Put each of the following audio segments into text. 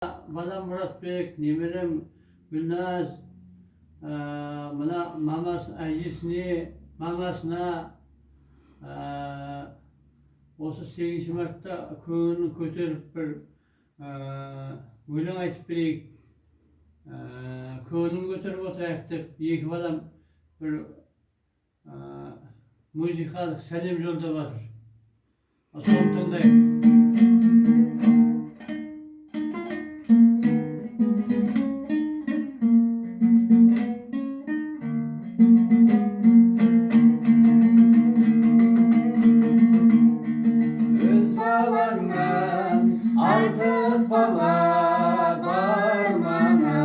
Балам Мұратбек, немерем Гүлназ, мына әжесіне, мамасына осы 8 мартта көңілін көтеріп бір өлең айтып берейік, көңілін көтеріп отырайық деп екі балам бір музыкалық сәлем жолдап жатыр. Соны тыңдайық. Артық бала бар мана,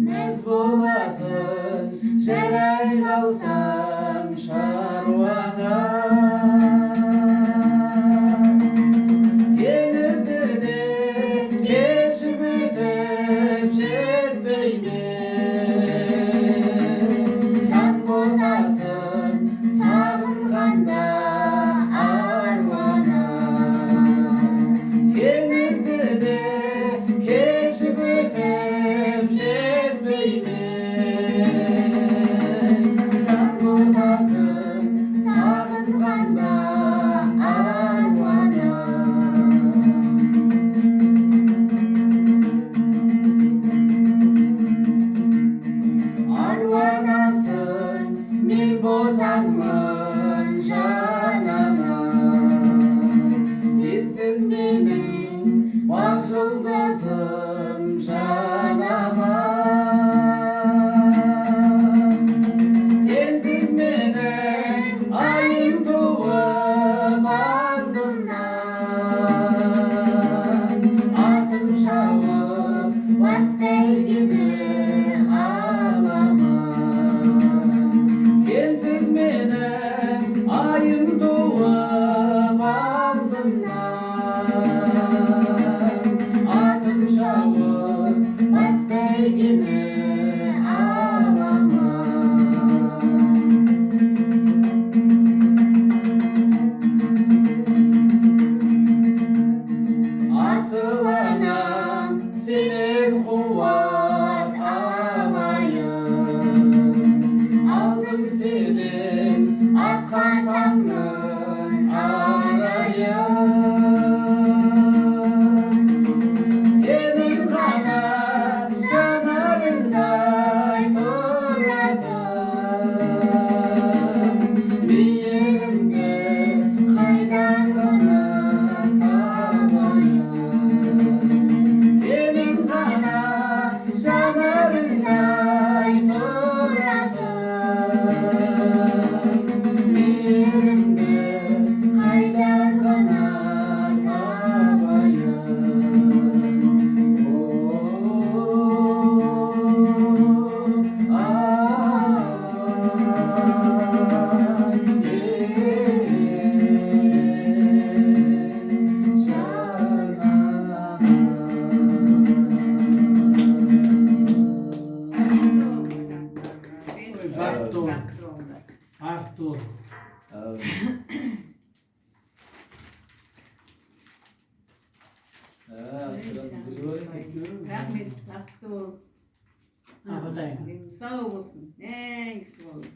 мәз боласың, жарай қалсаң шаруаңа. Теңізді де кешіп өтіп жетпей ме, жан ботасың сағынғанда кешіп өтіп жетпей ме, жан ботасың сағынғанда аруана. Аруанасың, мен ботаңмын жанама, сенсіз менің бақ жұлдызым жанама. Сенсіз менің айым туып алдымнан, атым шауып бас бәйгені алама. Сенсіз менің айым туып алдымнан, шауып бас бәйгені алама. Асыл анам, сенен қуат алайын, алдым сенен атқа таңның арайын. Рахмет, ақтол. Сау болсын. Еңсіз болсын.